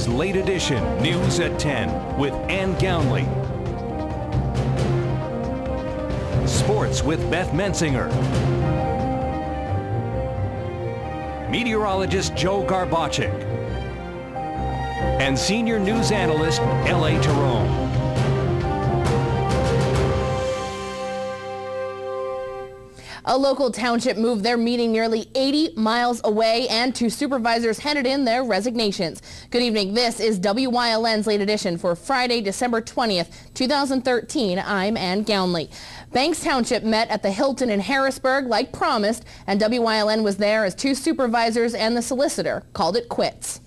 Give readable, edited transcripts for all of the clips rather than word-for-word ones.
is Late Edition News at 10 with Ann Gownley. Sports with Beth Mensinger. Meteorologist Joe Garbacik. And senior news analyst L.A. Tyrone. A local township moved their meeting nearly 80 miles away, and two supervisors handed in their resignations. Good evening. This is WYLN's Late Edition for Friday, December 20th, 2013. I'm Ann Gownley. Banks Township met at the Hilton in Harrisburg like promised, and WYLN was there as two supervisors and the solicitor called it quits.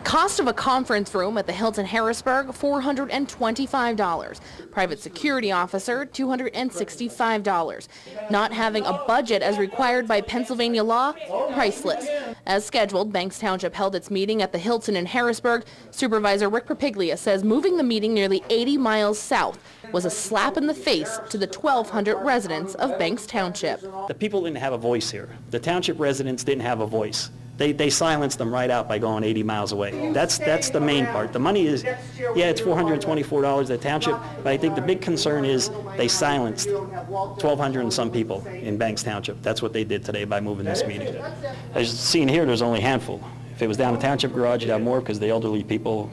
Cost of a conference room at the Hilton Harrisburg, $425. Private security officer, $265. Not having a budget as required by Pennsylvania law, priceless. As scheduled, Banks Township held its meeting at the Hilton in Harrisburg. Supervisor Rick Propiglia says moving the meeting nearly 80 miles south was a slap in the face to the 1,200 residents of Banks Township. The people didn't have a voice here. The township residents didn't have a voice. They silenced them right out by going 80 miles away. That's the main part. The money is, yeah, it's $424 at the township, but I think the big concern is they silenced 1,200 and some people in Banks Township. That's what they did today by moving this meeting. As seen here, there's only a handful. If it was down the township garage, you'd have more because the elderly people,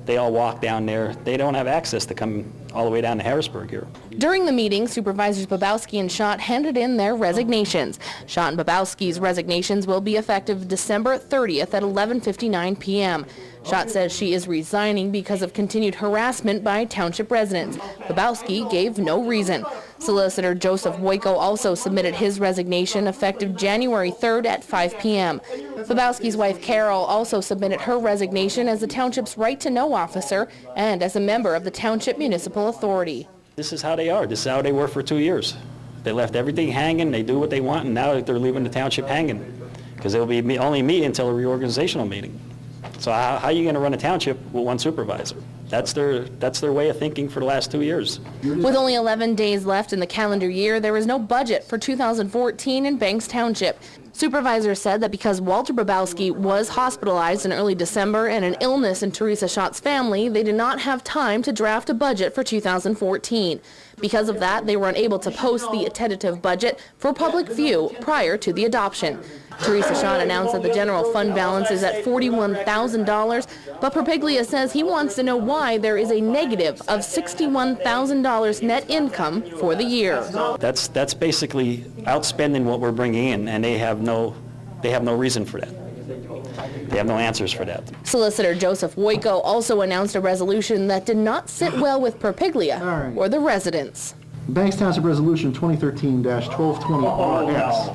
they all walk down there. They don't have access to come all the way down to Harrisburg here. During the meeting, Supervisors Babowski and Schott handed in their resignations. Schott and Babowski's resignations will be effective December 30th at 11:59 p.m. Schott says she is resigning because of continued harassment by township residents. Babowski gave no reason. Solicitor Joseph Woyko also submitted his resignation effective January 3rd at 5 p.m. Babowski's wife Carol also submitted her resignation as the township's right-to-know officer and as a member of the Township Municipal Authority. This is how they are. This is how they were for 2 years. They left everything hanging. They do what they want, and now they're leaving the township hanging because they'll be only meet until a reorganizational meeting. So how are you going to run a township with one supervisor? That's their way of thinking for the last 2 years. With only 11 days left in the calendar year, there is no budget for 2014 in Banks Township. Supervisors said that because Walter Babowski was hospitalized in early December and an illness in Teresa Schott's family, they did not have time to draft a budget for 2014. Because of that, they were unable to post the tentative budget for public view prior to the adoption. Teresa Schott announced that the general fund balance is at $41,000, but Propiglia says he wants to know why there is a negative of $61,000 net income for the year. That's basically outspending what we're bringing in, and they have no reason for that. They have no answers for that. Solicitor Joseph Woyko also announced a resolution that did not sit well with Propiglia or the residents. Banks Township Resolution 2013-1220-RS.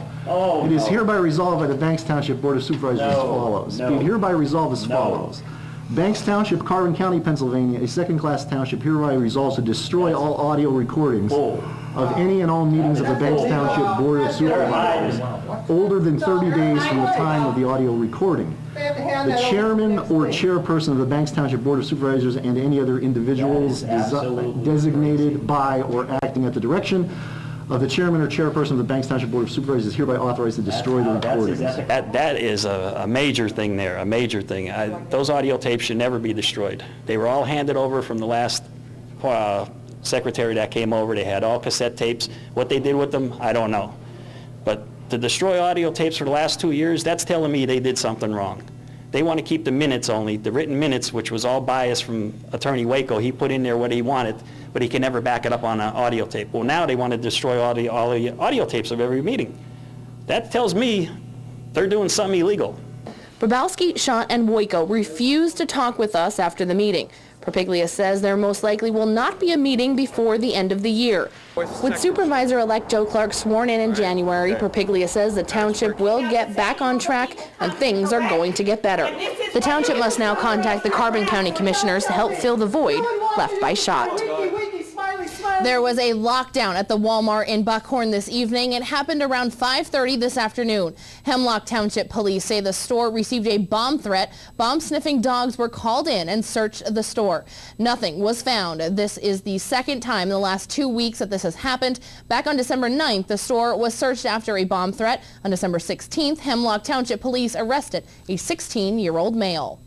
It is hereby resolved by the Banks Township Board of Supervisors as follows. Be it hereby resolved as follows. Banks Township, Carbon County, Pennsylvania, a second-class township, hereby resolves to destroy all audio recordings of any and all meetings of the Banks Township Board of Supervisors older than 30 days from the time of the audio recording. The chairman or chairperson of the Banks Township Board of Supervisors and any other individuals designated by or acting at the direction of the chairman or chairperson of the Banks Township Board of Supervisors is hereby authorized to destroy the recordings. That is a major thing there, a major thing. Those audio tapes should never be destroyed. They were all handed over from the last secretary that came over. They had all cassette tapes. What they did with them, I don't know. But to destroy audio tapes for the last 2 years, that's telling me they did something wrong. They want to keep the minutes only, the written minutes, which was all biased from Attorney Woyko. He put in there what he wanted, but he can never back it up on an audio tape. Well, now they want to destroy all the audio tapes of every meeting. That tells me they're doing something illegal. Babowski, Schott, and Woyko refused to talk with us after the meeting. Propiglia says there most likely will not be a meeting before the end of the year. With Supervisor-elect Joe Clark sworn in January, Propiglia says the township will get back on track and things are going to get better. The township must now contact the Carbon County Commissioners to help fill the void left by Schott. There was a lockdown at the Walmart in Buckhorn this evening. It happened around 5:30 this afternoon. Hemlock Township police say the store received a bomb threat. Bomb-sniffing dogs were called in and searched the store. Nothing was found. This is the second time in the last 2 weeks that this has happened. Back on December 9th, the store was searched after a bomb threat. On December 16th, Hemlock Township police arrested a 16-year-old male.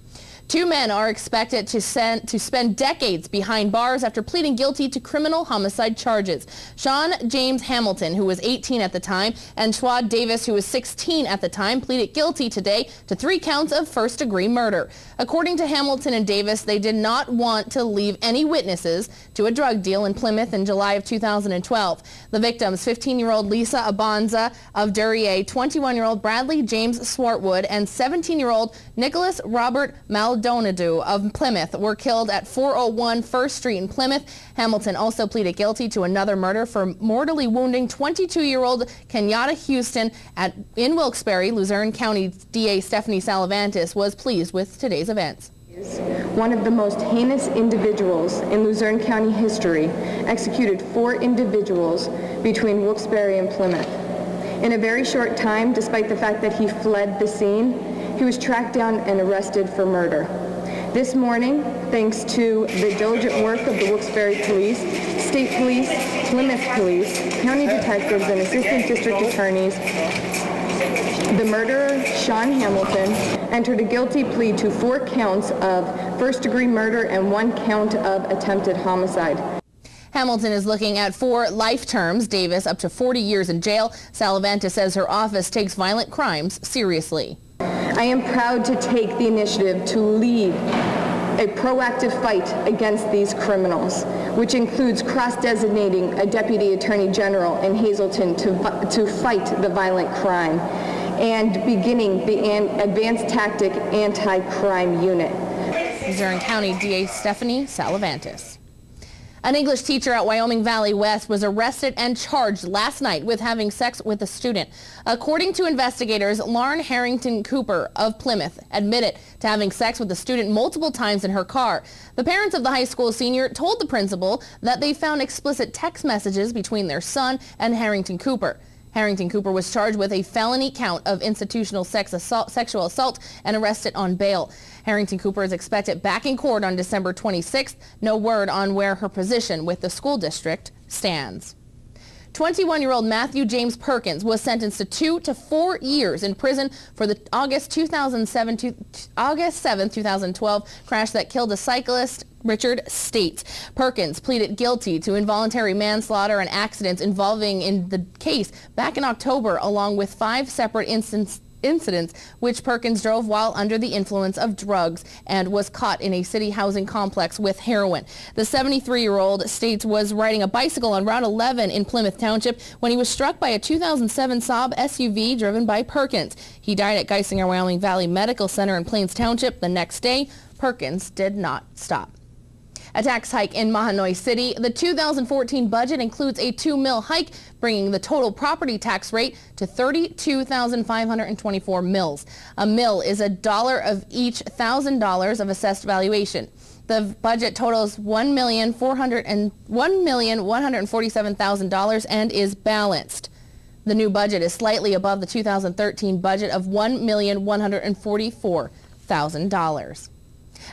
Two men are expected to spend decades behind bars after pleading guilty to criminal homicide charges. Sean James Hamilton, who was 18 at the time, and Schwad Davis, who was 16 at the time, pleaded guilty today to 3 counts of first-degree murder. According to Hamilton and Davis, they did not want to leave any witnesses to a drug deal in Plymouth in July of 2012. The victims, 15-year-old Lisa Abanza of Duryea, 21-year-old Bradley James Swartwood, and 17-year-old Nicholas Robert Maldonado of Plymouth, were killed at 401 First Street in Plymouth. Hamilton also pleaded guilty to another murder for mortally wounding 22-year-old Kenyatta Houston in Wilkes-Barre. Luzerne County DA Stephanie Salavantis was pleased with today's events. One of the most heinous individuals in Luzerne County history executed 4 individuals between Wilkes-Barre and Plymouth. In a very short time, despite the fact that he fled the scene, he was tracked down and arrested for murder. This morning, thanks to the diligent work of the Wilkes-Barre Police, State Police, Plymouth Police, county detectives, and assistant district attorneys, the murderer, Sean Hamilton, entered a guilty plea to 4 counts of first-degree murder and 1 count of attempted homicide. Hamilton is looking at 4 life terms, Davis up to 40 years in jail. Salavantis says her office takes violent crimes seriously. I am proud to take the initiative to lead a proactive fight against these criminals, which includes cross-designating a Deputy Attorney General in Hazleton to fight the violent crime and beginning the Advanced Tactic Anti-Crime Unit. Luzerne County DA Stephanie Salavantis. An English teacher at Wyoming Valley West was arrested and charged last night with having sex with a student. According to investigators, Lauren Harrington Cooper of Plymouth admitted to having sex with the student multiple times in her car. The parents of the high school senior told the principal that they found explicit text messages between their son and Harrington Cooper. Harrington Cooper was charged with a felony count of institutional sexual assault and arrested on bail. Harrington Cooper is expected back in court on December 26th. No word on where her position with the school district stands. 21-year-old Matthew James Perkins was sentenced to 2 to 4 years in prison for the August 7, 2012 crash that killed a cyclist, Richard States. Perkins pleaded guilty to involuntary manslaughter and accidents involving in the case back in October, along with 5 separate incidents which Perkins drove while under the influence of drugs and was caught in a city housing complex with heroin. The 73-year-old States was riding a bicycle on Route 11 in Plymouth Township when he was struck by a 2007 Saab SUV driven by Perkins. He died at Geisinger Wyoming Valley Medical Center in Plains Township the next day. Perkins did not stop. A tax hike in Mahanoy City. The 2014 budget includes a 2 mil hike, bringing the total property tax rate to 32,524 mils. A mil is $1 of each $1,000 of assessed valuation. The budget totals $1,147,000 and is balanced. The new budget is slightly above the 2013 budget of $1,144,000.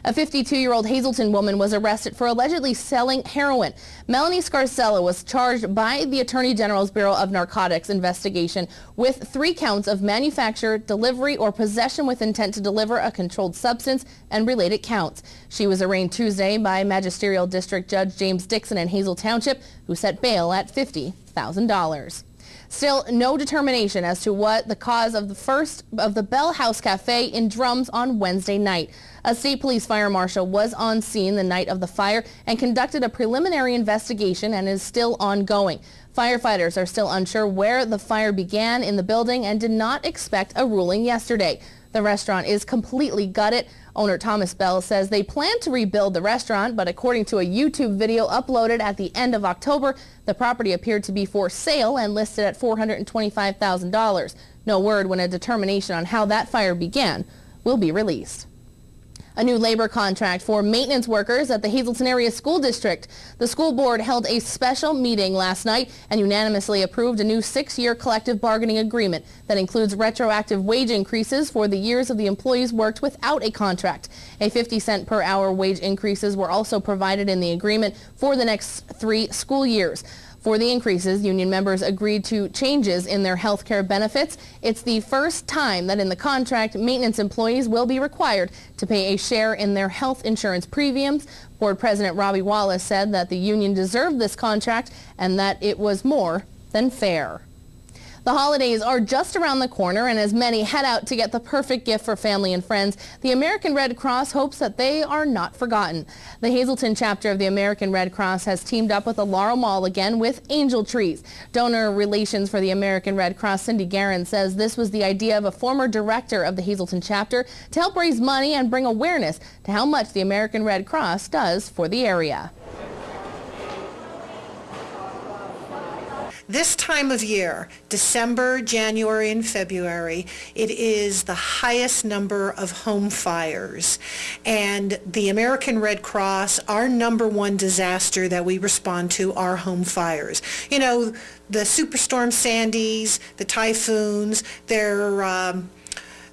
A 52-year-old Hazleton woman was arrested for allegedly selling heroin. Melanie Scarcella was charged by the Attorney General's Bureau of Narcotics investigation with 3 counts of manufacture, delivery, or possession with intent to deliver a controlled substance and related counts. She was arraigned Tuesday by Magisterial District Judge James Dixon in Hazel Township, who set bail at $50,000. Still, no determination as to what the cause of the Bell House Cafe in Drums on Wednesday night. A state police fire marshal was on scene the night of the fire and conducted a preliminary investigation and is still ongoing. Firefighters are still unsure where the fire began in the building and did not expect a ruling yesterday. The restaurant is completely gutted. Owner Thomas Bell says they plan to rebuild the restaurant, but according to a YouTube video uploaded at the end of October, the property appeared to be for sale and listed at $425,000. No word when a determination on how that fire began will be released. A new labor contract for maintenance workers at the Hazleton Area School District. The school board held a special meeting last night and unanimously approved a new 6-year collective bargaining agreement that includes retroactive wage increases for the years of the employees worked without a contract. A 50-cent per hour wage increases were also provided in the agreement for the next 3 school years. For the increases, union members agreed to changes in their health care benefits. It's the first time that in the contract, maintenance employees will be required to pay a share in their health insurance premiums. Board President Robbie Wallace said that the union deserved this contract and that it was more than fair. The holidays are just around the corner, and as many head out to get the perfect gift for family and friends, the American Red Cross hopes that they are not forgotten. The Hazleton chapter of the American Red Cross has teamed up with the Laurel Mall again with angel trees. Donor relations for the American Red Cross, Cindy Guerin, says this was the idea of a former director of the Hazleton chapter to help raise money and bring awareness to how much the American Red Cross does for the area. This time of year, December, January, and February, it is the highest number of home fires. And the American Red Cross, our number one disaster that we respond to are home fires. You know, the Superstorm Sandys, the typhoons, they're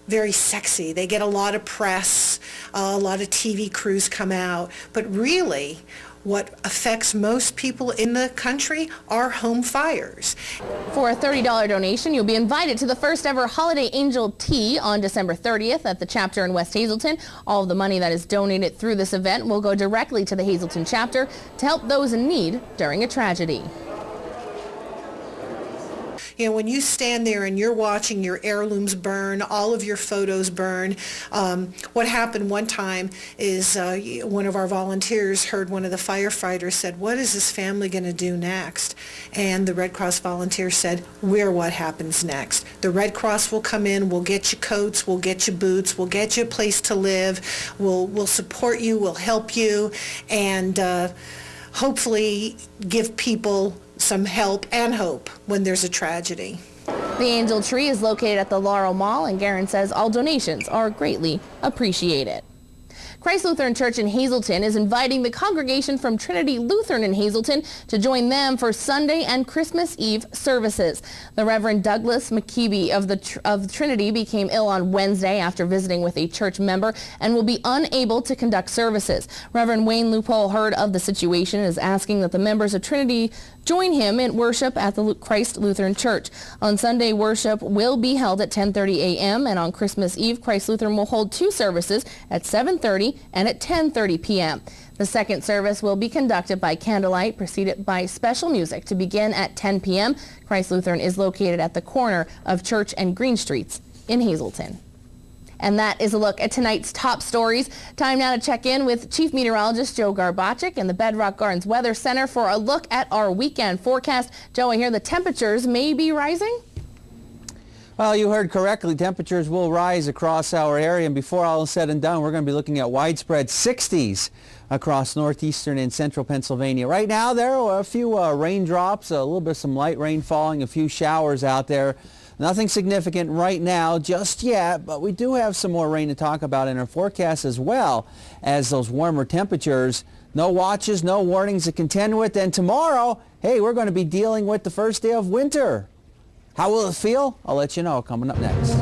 very sexy. They get a lot of press, a lot of TV crews come out, but really, what affects most people in the country are home fires. For a $30 donation, you'll be invited to the first ever Holiday Angel Tea on December 30th at the chapter in West Hazleton. All of the money that is donated through this event will go directly to the Hazleton chapter to help those in need during a tragedy. You know, when you stand there and you're watching your heirlooms burn, all of your photos burn, what happened one time is one of our volunteers heard one of the firefighters said, "What is this family going to do next?" And the Red Cross volunteer said, "We're what happens next. The Red Cross will come in, we'll get you coats, we'll get you boots, we'll get you a place to live, we'll support you, we'll help you, and hopefully give people some help and hope when there's a tragedy." The Angel Tree is located at the Laurel Mall, and Guerin says all donations are greatly appreciated. Christ Lutheran Church in Hazleton is inviting the congregation from Trinity Lutheran in Hazleton to join them for Sunday and Christmas Eve services. The Reverend Douglas McKeeby of Trinity became ill on Wednesday after visiting with a church member and will be unable to conduct services. Reverend Wayne Loophole heard of the situation and is asking that the members of Trinity join him in worship at the Christ Lutheran Church. On Sunday, worship will be held at 10:30 a.m. and on Christmas Eve, Christ Lutheran will hold two services at 7:30 and at 10:30 p.m. The second service will be conducted by candlelight, preceded by special music to begin at 10 p.m. Christ Lutheran is located at the corner of Church and Green Streets in Hazleton. And that is a look at tonight's top stories. Time now to check in with Chief Meteorologist Joe Garbacik in the Bedrock Gardens Weather Center for a look at our weekend forecast. Joe, I hear the temperatures may be rising? Well, you heard correctly. Temperatures will rise across our area, and before all is said and done, we're going to be looking at widespread 60s across northeastern and central Pennsylvania. Right now, there are a few raindrops, a little bit of some light rain falling, a few showers out there. Nothing significant right now just yet, but we do have some more rain to talk about in our forecast as well as those warmer temperatures. No watches, no warnings to contend with. And tomorrow, hey, we're going to be dealing with the first day of winter. How will it feel? I'll let you know coming up next.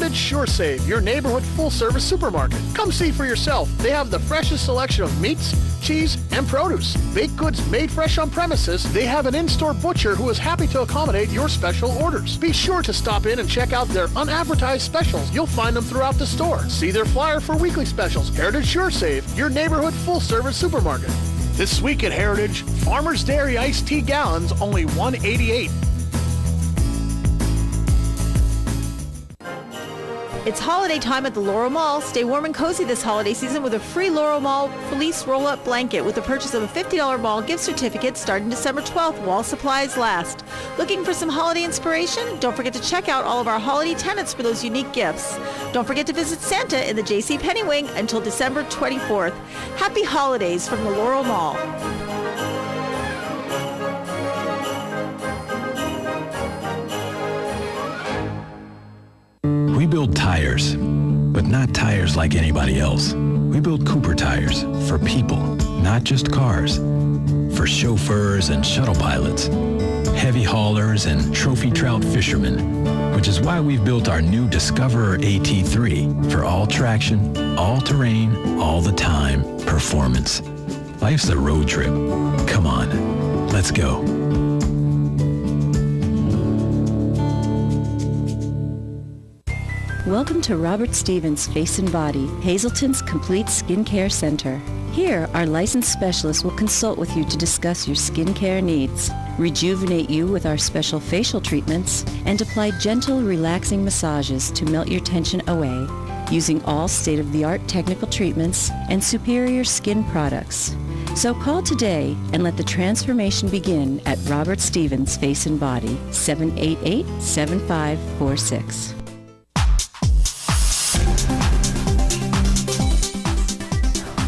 SureSave, your neighborhood full-service supermarket. Come see for yourself. They have the freshest selection of meats, cheese, and produce. Baked goods made fresh on premises. They have an in-store butcher who is happy to accommodate your special orders. Be sure to stop in and check out their unadvertised specials. You'll find them throughout the store. See their flyer for weekly specials. Heritage SureSave, your neighborhood full-service supermarket. This week at Heritage, Farmer's Dairy iced tea gallons only $1.88. It's holiday time at the Laurel Mall. Stay warm and cozy this holiday season with a free Laurel Mall fleece roll-up blanket with the purchase of a $50 mall gift certificate starting December 12th while supplies last. Looking for some holiday inspiration? Don't forget to check out all of our holiday tenants for those unique gifts. Don't forget to visit Santa in the J.C. Penney Wing until December 24th. Happy holidays from the Laurel Mall. We build tires, but not tires like anybody else. We build Cooper tires for people, not just cars. For chauffeurs and shuttle pilots, heavy haulers and trophy trout fishermen, which is why we've built our new Discoverer AT3 for all traction, all terrain, all the time performance. Life's a road trip. Come on, let's go. Welcome to Robert Stevens Face and Body, Hazleton's complete skincare center. Here, our licensed specialists will consult with you to discuss your skincare needs, rejuvenate you with our special facial treatments, and apply gentle, relaxing massages to melt your tension away, using all state-of-the-art technical treatments and superior skin products. So call today and let the transformation begin at Robert Stevens Face and Body, 788-7546.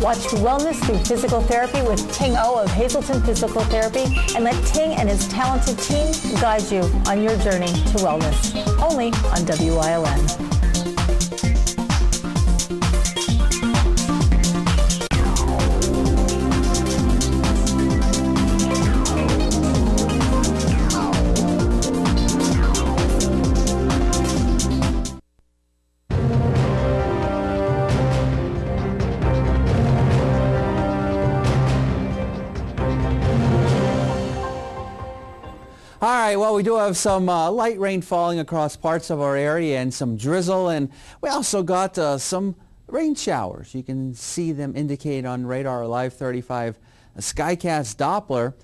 Watch wellness through physical therapy with Ting O of Hazleton Physical Therapy, and let Ting and his talented team guide you on your journey to wellness. Only on WILN. All right, well, we do have some light rain falling across parts of our area and some drizzle, and we also got some rain showers. You can see them indicated on Radar Live 35 Skycast Doppler.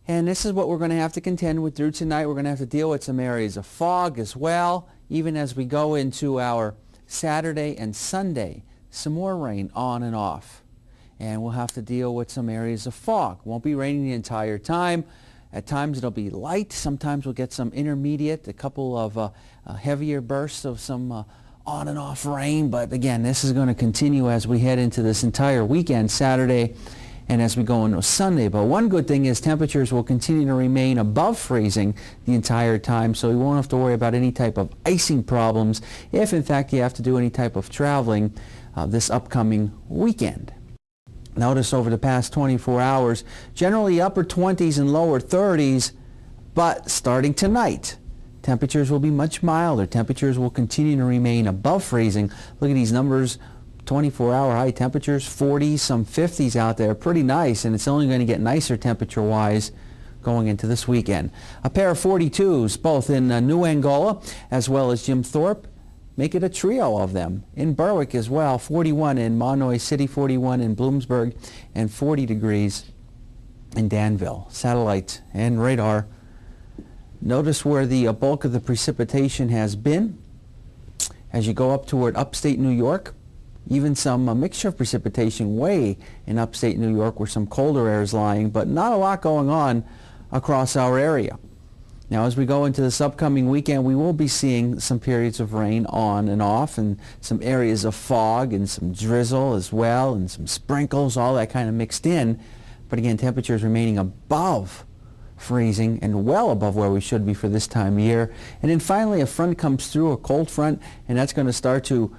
And this is what we're going to have to contend with through tonight. We're going to have to deal with some areas of fog as well, even as we go into our Saturday and Sunday. Some more rain on and off. And we'll have to deal with some areas of fog. Won't be raining the entire time. At times it'll be light. Sometimes we'll get some intermediate, a couple of heavier bursts of some on and off rain. But again, this is going to continue as we head into this entire weekend, Saturday, and as we go into Sunday. But one good thing is temperatures will continue to remain above freezing the entire time, so we won't have to worry about any type of icing problems if in fact you have to do any type of traveling this upcoming weekend. Notice over the past 24 hours, generally upper 20s and lower 30s, but starting tonight, temperatures will be much milder. Temperatures will continue to remain above freezing. Look at these numbers, 24-hour high temperatures, 40s, some 50s out there. Pretty nice, and it's only going to get nicer temperature-wise going into this weekend. A pair of 42s, both in New Angola as well as Jim Thorpe. Make it a trio of them. In Berwick as well, 41 in Monoy City, 41 in Bloomsburg, and 40 degrees in Danville. Satellite and radar. Notice where the bulk of the precipitation has been. As you go up toward upstate New York, even some mixture of precipitation way in upstate New York where some colder air is lying, but not a lot going on across our area. Now, as we go into this upcoming weekend, we will be seeing some periods of rain on and off, and some areas of fog and some drizzle as well, and some sprinkles, all that kind of mixed in. But again, temperatures remaining above freezing and well above where we should be for this time of year. And then finally, a front comes through, a cold front, and that's going to start to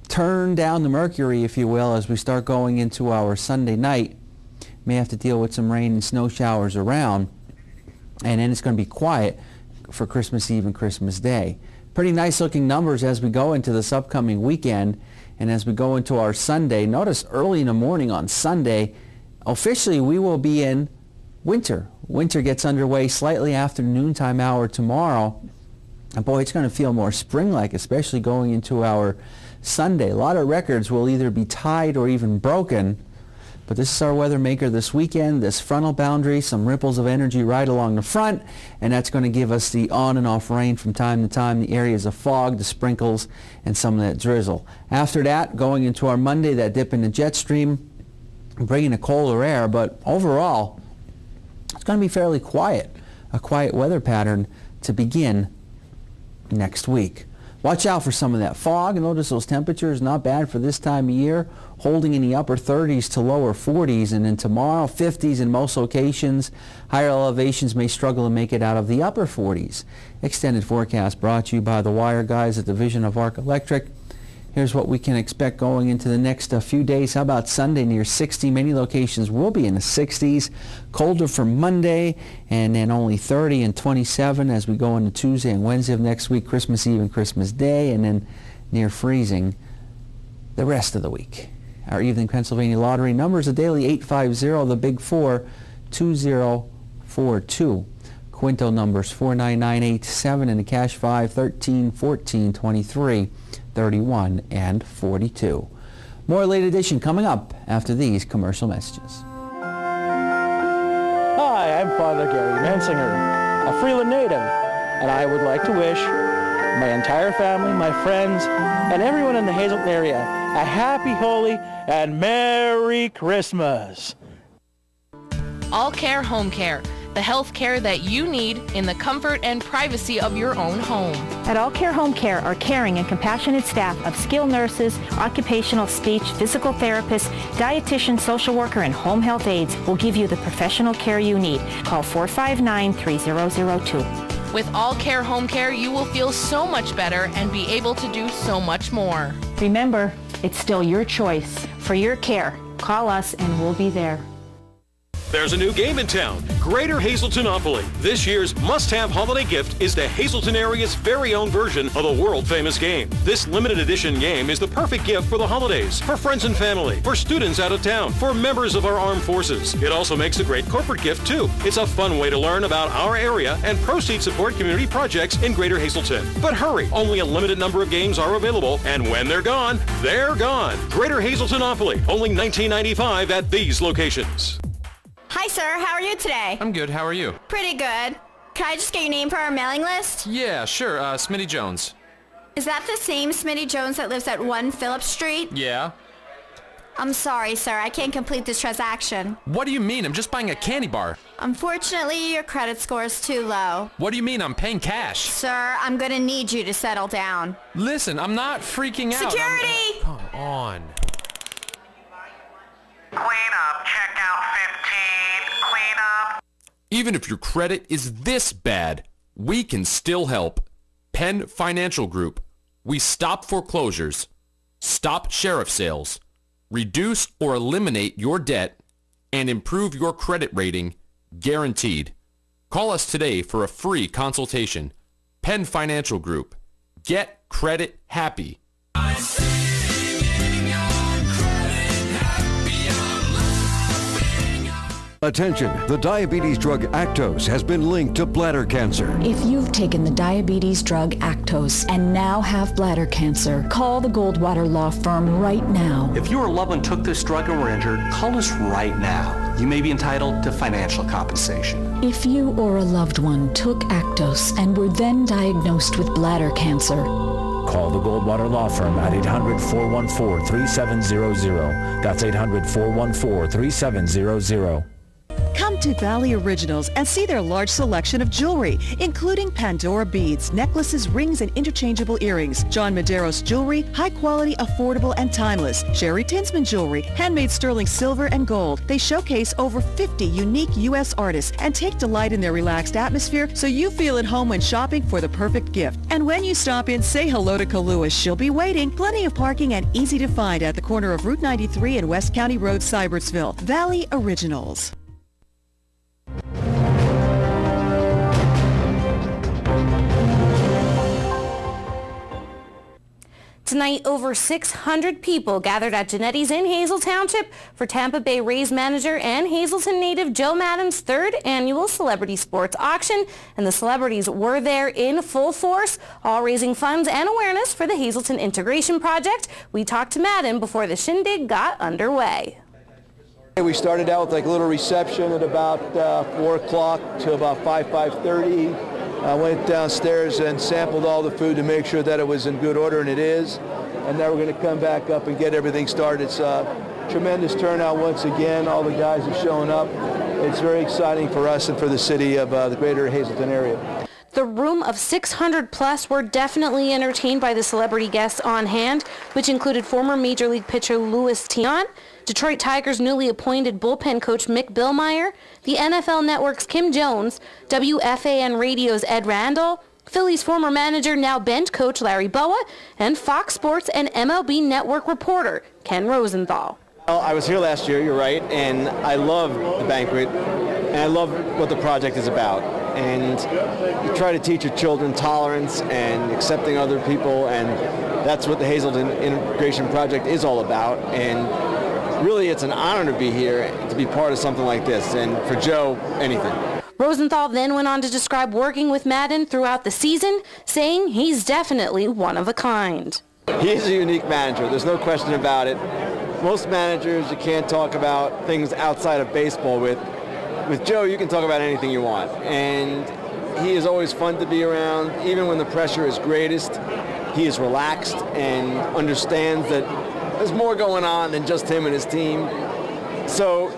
turn down the mercury, if you will, as we start going into our Sunday night. May have to deal with some rain and snow showers around. And then it's going to be quiet for Christmas Eve and Christmas Day. Pretty nice looking numbers as we go into this upcoming weekend. And as we go into our Sunday, notice early in the morning on Sunday, officially we will be in winter. Winter gets underway slightly after noontime hour tomorrow. And boy, it's going to feel more spring-like, especially going into our Sunday. A lot of records will either be tied or even broken. But this is our weather maker this weekend, this frontal boundary, some ripples of energy right along the front, and that's going to give us the on and off rain from time to time, the areas of fog, the sprinkles, and some of that drizzle. After that, going into our Monday, that dip in the jet stream, bringing a colder air, but overall, it's going to be fairly quiet, a quiet weather pattern to begin next week. Watch out for some of that fog. Notice those temperatures, not bad for this time of year, holding in the upper 30s to lower 40s, and then tomorrow 50s in most locations. Higher elevations may struggle to make it out of the upper 40s. Extended forecast brought to you by the Wire guys at Division of Arc Electric. Here's what we can expect going into the next few days. How about Sunday? Near 60. Many locations will be in the 60s. Colder for Monday, and then only 30 and 27 as we go into Tuesday and Wednesday of next week, Christmas Eve and Christmas Day, and then near freezing the rest of the week. Our evening Pennsylvania lottery numbers, the daily 850, the big 4, 2042. Quinto numbers 49987, and the cash 5, 13, 14, 23. 31 and 42. More Late Edition coming up after these commercial messages. Hi, I'm Father Gary Mansinger, a Freeland native, and I would like to wish my entire family, my friends, and everyone in the Hazleton area a happy, holy, and Merry Christmas. All Care Home Care, the health care that you need in the comfort and privacy of your own home. At All Care Home Care, our caring and compassionate staff of skilled nurses, occupational, speech, physical therapists, dietitian, social worker, and home health aides will give you the professional care you need. Call 459-3002. With All Care Home Care, you will feel so much better and be able to do so much more. Remember, it's still your choice. For your care, call us and we'll be there. There's a new game in town, Greater Hazeltonopoly. This year's must-have holiday gift is the Hazleton area's very own version of the world-famous game. This limited edition game is the perfect gift for the holidays, for friends and family, for students out of town, for members of our armed forces. It also makes a great corporate gift, too. It's a fun way to learn about our area and proceed support community projects in Greater Hazleton. But hurry, only a limited number of games are available, and when they're gone, they're gone. Greater Hazeltonopoly, only $19.95 at these locations. Hi, sir. How are you today? I'm good. How are you? Pretty good. Can I just get your name for our mailing list? Yeah, sure. Smitty Jones. Is that the same Smitty Jones that lives at 1 Phillip Street? Yeah. I'm sorry, sir. I can't complete this transaction. What do you mean? I'm just buying a candy bar. Unfortunately, your credit score is too low. What do you mean? I'm paying cash. Sir, I'm going to need you to settle down. Listen, I'm not freaking out. Security! Come on. Clean up. Check out 15. Clean up. Even if your credit is this bad, we can still help. Penn Financial Group. We stop foreclosures, stop sheriff sales, reduce or eliminate your debt, and improve your credit rating, guaranteed. Call us today for a free consultation. Penn Financial Group. Get credit happy. Attention, the diabetes drug Actos has been linked to bladder cancer. If you've taken the diabetes drug Actos and now have bladder cancer, call the Goldwater Law Firm right now. If you or a loved one took this drug and were injured, call us right now. You may be entitled to financial compensation. If you or a loved one took Actos and were then diagnosed with bladder cancer, call the Goldwater Law Firm at 800-414-3700. That's 800-414-3700. Come to Valley Originals and see their large selection of jewelry, including Pandora beads, necklaces, rings, and interchangeable earrings. John Madero's jewelry, high quality, affordable, and timeless. Sherry Tinsman jewelry, handmade sterling silver and gold. They showcase over 50 unique U.S. artists and take delight in their relaxed atmosphere so you feel at home when shopping for the perfect gift. And when you stop in, say hello to Kalua. She'll be waiting. Plenty of parking and easy to find at the corner of Route 93 and West County Road, Cybertsville. Valley Originals. Tonight, over 600 people gathered at Genetti's in Hazel Township for Tampa Bay Rays manager and Hazleton native Joe Maddon's third annual celebrity sports auction, and the celebrities were there in full force, all raising funds and awareness for the Hazleton Integration Project. We talked to Maddon before the shindig got underway. We started out with like a little reception at about 4 o'clock to about 5:30. I went downstairs and sampled all the food to make sure that it was in good order, and it is. And now we're going to come back up and get everything started. It's a tremendous turnout once again. All the guys have shown up. It's very exciting for us and for the city of the greater Hazleton area. The room of 600 plus were definitely entertained by the celebrity guests on hand, which included former Major League pitcher Louis Tiant, Detroit Tigers newly appointed bullpen coach Mick Billmeyer, the NFL Network's Kim Jones, WFAN Radio's Ed Randall, Phillies former manager, now bench coach Larry Bowa, and Fox Sports and MLB Network reporter Ken Rosenthal. Well, I was here last year, you're right, and I love the banquet, and I love what the project is about. And you try to teach your children tolerance and accepting other people, and that's what the Hazleton Integration Project is all about. And really, it's an honor to be here, to be part of something like this, and for Joe, anything. Rosenthal then went on to describe working with Madden throughout the season, saying he's definitely one of a kind. He's a unique manager, there's no question about it. Most managers you can't talk about things outside of baseball with. With Joe, you can talk about anything you want, and he is always fun to be around. Even when the pressure is greatest, he is relaxed and understands that there's more going on than just him and his team. So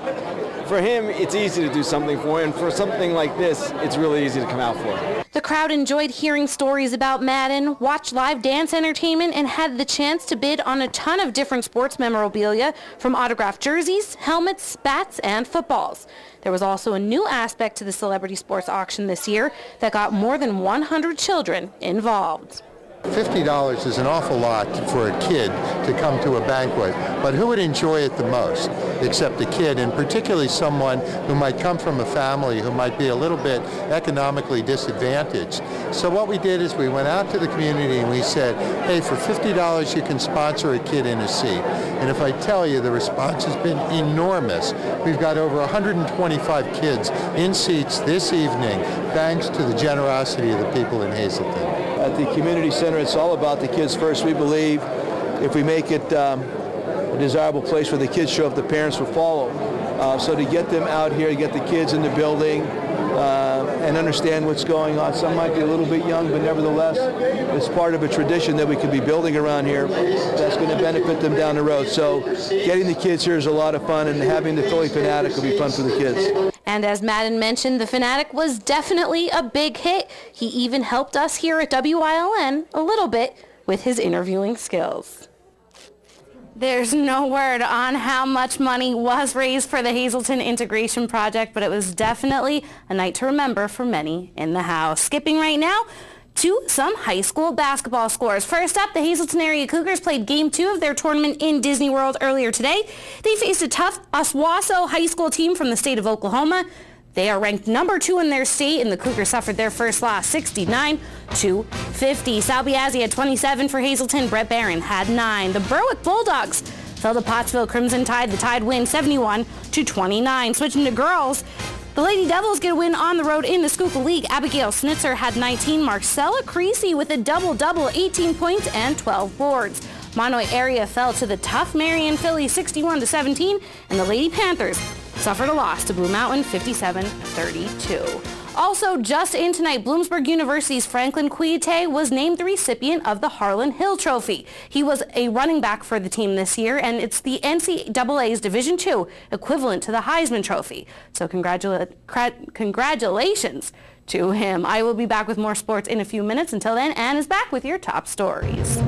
for him, it's easy to do something for him. For something like this, it's really easy to come out for. The crowd enjoyed hearing stories about Madden, watched live dance entertainment, and had the chance to bid on a ton of different sports memorabilia, from autographed jerseys, helmets, bats, and footballs. There was also a new aspect to the celebrity sports auction this year that got more than 100 children involved. $50 is an awful lot for a kid to come to a banquet, but who would enjoy it the most except a kid, and particularly someone who might come from a family who might be a little bit economically disadvantaged. So what we did is we went out to the community and we said, hey, for $50 you can sponsor a kid in a seat. And if I tell you, the response has been enormous. We've got over 125 kids in seats this evening, thanks to the generosity of the people in Hazleton. At the community center, it's all about the kids first. We believe if we make it a desirable place where the kids show up, the parents will follow. So to get them out here, to get the kids in the building and understand what's going on. Some might be a little bit young, but nevertheless, it's part of a tradition that we could be building around here that's going to benefit them down the road. So getting the kids here is a lot of fun, and having the Philly Fanatic will be fun for the kids. And as Madden mentioned, the Fanatic was definitely a big hit. He even helped us here at WILN a little bit with his interviewing skills. There's no word on how much money was raised for the Hazleton Integration Project, but it was definitely a night to remember for many in the house. Skipping right now to some high school basketball scores. First up, the Hazleton area Cougars played Game 2 of their tournament in Disney World earlier today. They faced a tough Oswasso high school team from the state of Oklahoma. They are ranked number 2 in their state, and the Cougars suffered their first loss, 69-50. Sal Biazzi had 27 for Hazleton. Brett Barron had 9. The Berwick Bulldogs fell to Pottsville Crimson Tide. The Tide win 71-29. Switching to girls, the Lady Devils get a win on the road in the Schuylkill League. Abigail Snitzer had 19. Marcella Creasy with a double-double, 18 points and 12 boards. Monoy area fell to the tough Marion Phillies 61-17, and the Lady Panthers suffered a loss to Blue Mountain 57-32. Also, just in tonight, Bloomsburg University's Franklin Kouyaté was named the recipient of the Harlan Hill Trophy. He was a running back for the team this year, and it's the NCAA's Division II equivalent to the Heisman Trophy. So congratulations to him. I will be back with more sports in a few minutes. Until then, Ann is back with your top stories.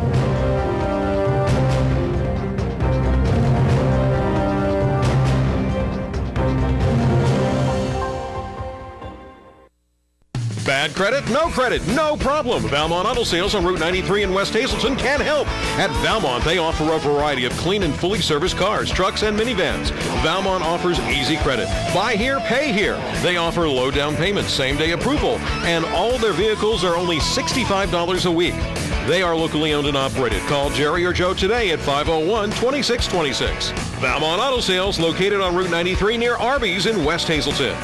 Bad credit? No credit, no problem. Valmont Auto Sales on Route 93 in West Hazleton can help. At Valmont, they offer a variety of clean and fully serviced cars, trucks, and minivans. Valmont offers easy credit. Buy here, pay here. They offer low down payments, same-day approval, and all their vehicles are only $65 a week. They are locally owned and operated. Call Jerry or Joe today at 501-2626. Valmont Auto Sales, located on Route 93 near Arby's in West Hazleton.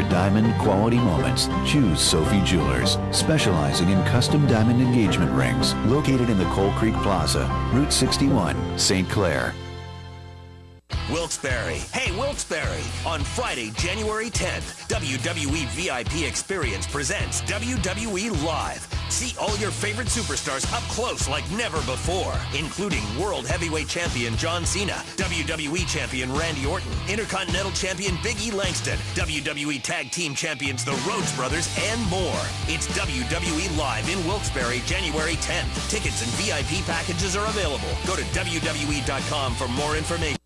diamond quality moments, choose Sophie Jewelers, specializing in custom diamond engagement rings, located in the Coal Creek Plaza, Route 61, St. Clair. Wilkes-Barre. Hey, Wilkes-Barre. On Friday, January 10th, WWE VIP Experience presents WWE Live. See all your favorite superstars up close like never before, including World Heavyweight Champion John Cena, WWE Champion Randy Orton, Intercontinental Champion Big E Langston, WWE Tag Team Champions The Rhodes Brothers, and more. It's WWE Live in Wilkes-Barre, January 10th. Tickets and VIP packages are available. Go to WWE.com for more information.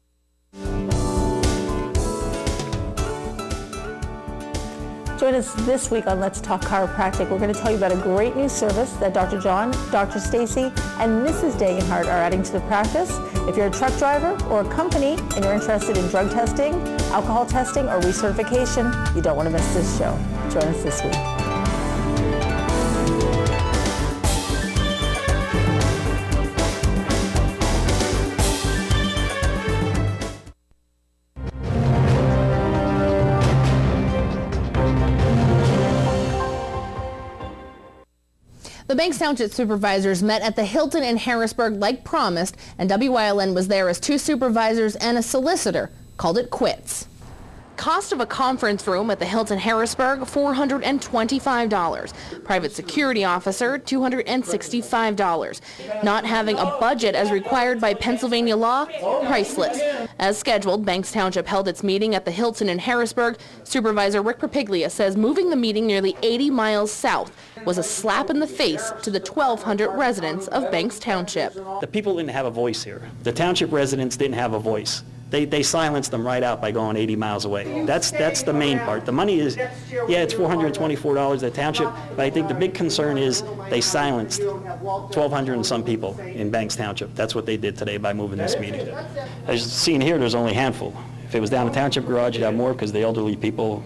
Join us this week on Let's Talk Chiropractic. We're going to tell you about a great new service that Dr. John, Dr. Stacy, and Mrs. Dagenhart are adding to the practice. If you're a truck driver or a company and you're interested in drug testing, alcohol testing, or recertification, you don't want to miss this show. Join us this week. The Banks Township supervisors met at the Hilton in Harrisburg like promised, and WYLN was there as two supervisors and a solicitor called it quits. Cost of a conference room at the Hilton Harrisburg, $425. Private security officer, $265. Not having a budget as required by Pennsylvania law, priceless. As scheduled, Banks Township held its meeting at the Hilton in Harrisburg. Supervisor Rick Propiglia says moving the meeting nearly 80 miles south was a slap in the face to the 1,200 residents of Banks Township. The people didn't have a voice here. The township residents didn't have a voice. They silenced them right out by going 80 miles away. That's the main part. The money is, yeah, it's $424 at township, but I think the big concern is they silenced 1,200 and some people in Banks Township. That's what they did today by moving this meeting. As seen here, there's only a handful. If it was down the township garage, you'd have more because the elderly people,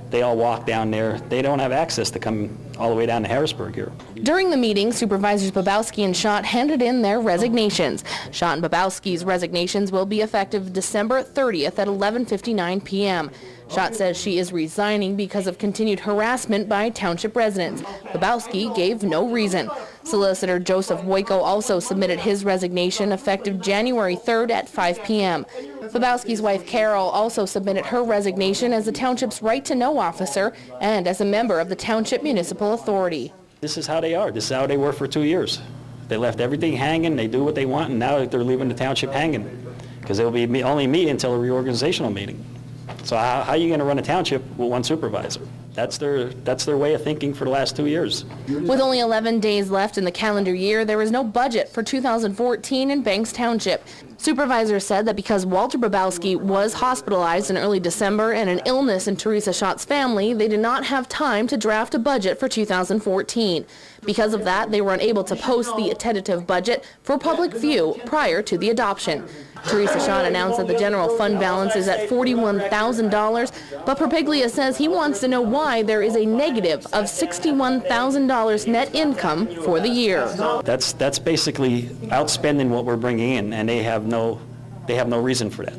they all walk down there. They don't have access to come all the way down to Harrisburg here. During the meeting, Supervisors Babowski and Schott handed in their resignations. Schott and Babowski's resignations will be effective December 30th at 11:59 p.m. Schott says she is resigning because of continued harassment by township residents. Babowski gave no reason. Solicitor Joseph Woyko also submitted his resignation effective January 3rd at 5 p.m. Babowski's wife Carol also submitted her resignation as the township's right-to-know officer and as a member of the Township Municipal Authority. This is how they are. This is how they were for 2 years. They left everything hanging. They do what they want, and now they're leaving the township hanging because they'll be only meet until a reorganizational meeting. So how are you going to run a township with one supervisor? That's their way of thinking for the last 2 years. With only 11 days left in the calendar year, there is no budget for 2014 in Banks Township. Supervisors said that because Walter Babowski was hospitalized in early December and an illness in Teresa Schott's family, they did not have time to draft a budget for 2014. Because of that, they were unable to post the tentative budget for public view prior to the adoption. Teresa Schott announced that the general fund balance is at $41,000, but Propiglia says he wants to know why there is a negative of $61,000 net income for the year. That's basically outspending what we're bringing in, and they have no reason for that.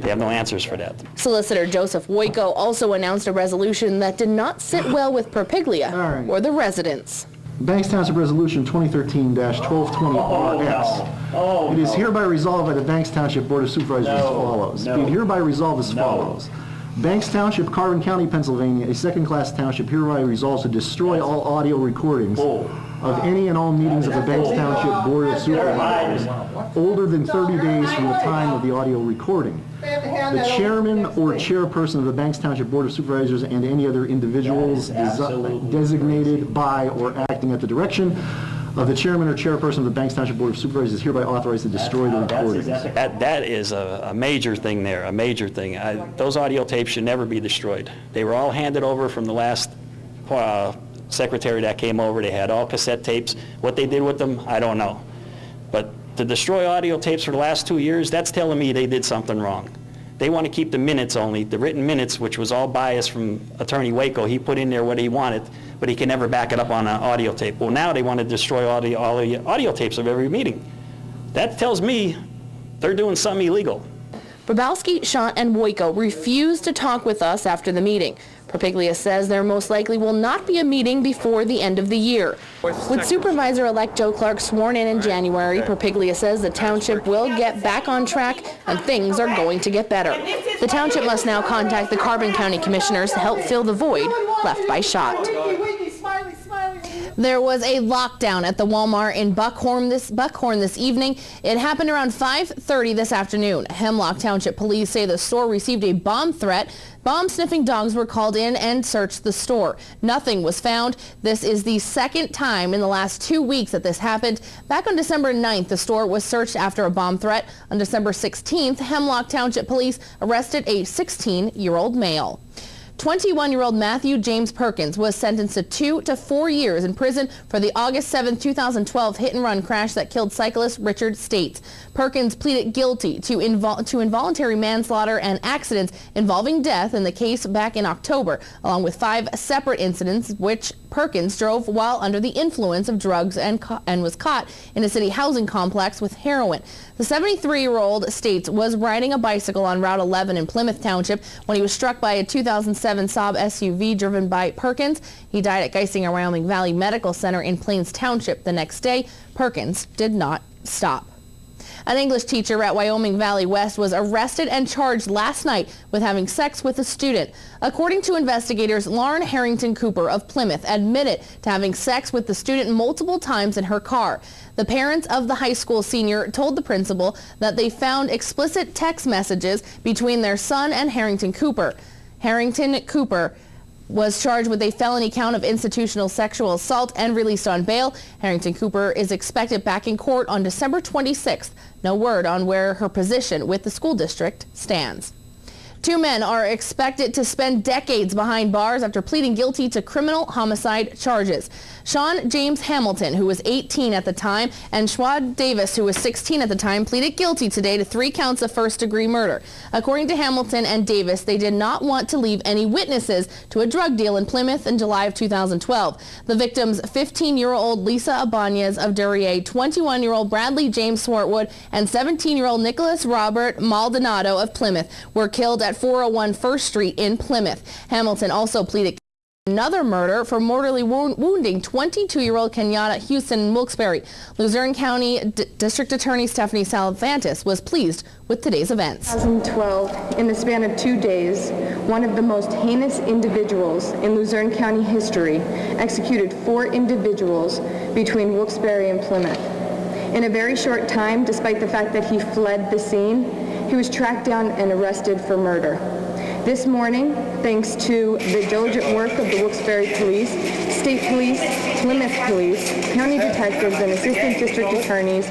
They have no answers for that. Solicitor Joseph Woyko also announced a resolution that did not sit well with Propiglia or the residents. Banks Township Resolution 2013-1220-RS. It is hereby resolved by the Banks Township Board of Supervisors as follows. Be it hereby resolved as follows. Banks Township, Carbon County, Pennsylvania, a second-class township, hereby resolves to destroy all audio recordings of any and all meetings of the Banks Township Board of Supervisors older than 30 days from the time of the audio recording. The chairman or chairperson of the Banks Township Board of Supervisors and any other individuals designated by or acting at the direction of the chairman or chairperson of the Banks Township Board of Supervisors is hereby authorized to destroy the recordings. That is a major thing there, a major thing. Those audio tapes should never be destroyed. They were all handed over from the last secretary that came over. They had all cassette tapes. What they did with them, I don't know. But to destroy audio tapes for the last 2 years, that's telling me they did something wrong. They want to keep the minutes only, the written minutes, which was all biased from Attorney Woyko. He put in there what he wanted, but he can never back it up on an audio tape. Well, now they want to destroy all the audio tapes of every meeting. That tells me they're doing something illegal. Brabowski, Schott, and Woyko refused to talk with us after the meeting. Perpiglia says there most likely will not be a meeting before the end of the year. With Supervisor-elect Joe Clark sworn in January, Perpiglia says the township will get back on track and things are going to get better. The township must now contact the Carbon County Commissioners to help fill the void left by Schott. There was a lockdown at the Walmart in Buckhorn this evening. It happened around 5:30 this afternoon. Hemlock Township Police say the store received a bomb threat. Bomb-sniffing dogs were called in and searched the store. Nothing was found. This is the second time in the last 2 weeks that this happened. Back on December 9th, the store was searched after a bomb threat. On December 16th, Hemlock Township Police arrested a 16-year-old male. 21-year-old Matthew James Perkins was sentenced to 2 to 4 years in prison for the August 7, 2012 hit-and-run crash that killed cyclist Richard States. Perkins pleaded guilty to involuntary manslaughter and accidents involving death in the case back in October, along with 5 separate incidents which Perkins drove while under the influence of drugs and was caught in a city housing complex with heroin. The 73-year-old States was riding a bicycle on Route 11 in Plymouth Township when he was struck by a 2007 Saab SUV driven by Perkins. He died at Geisinger, Wyoming Valley Medical Center in Plains Township the next day. Perkins did not stop. An English teacher at Wyoming Valley West was arrested and charged last night with having sex with a student. According to investigators, Lauren Harrington Cooper of Plymouth admitted to having sex with the student multiple times in her car. The parents of the high school senior told the principal that they found explicit text messages between their son and Harrington Cooper. Harrington Cooper was charged with a felony count of institutional sexual assault and released on bail. Harrington Cooper is expected back in court on December 26th. No word on where her position with the school district stands. 2 men are expected to spend decades behind bars after pleading guilty to criminal homicide charges. Sean James Hamilton, who was 18 at the time, and Schwad Davis, who was 16 at the time, pleaded guilty today to 3 counts of first-degree murder. According to Hamilton and Davis, they did not want to leave any witnesses to a drug deal in Plymouth in July of 2012. The victims, 15-year-old Lisa Abanez of Duryea, 21-year-old Bradley James Swartwood, and 17-year-old Nicholas Robert Maldonado of Plymouth, were killed at 401 First Street in Plymouth. Hamilton also pleaded another murder for mortally wounding 22-year-old Kenyatta Houston in Wilkes-Barre. Luzerne County District Attorney Stephanie Salavantis was pleased with today's events. 2012, in the span of 2 days, one of the most heinous individuals in Luzerne County history executed 4 individuals between Wilkes-Barre and Plymouth. In a very short time, despite the fact that he fled the scene, he was tracked down and arrested for murder. This morning, thanks to the diligent work of the Wilkes-Barre Police, State Police, Plymouth Police, county detectives, and assistant district attorneys,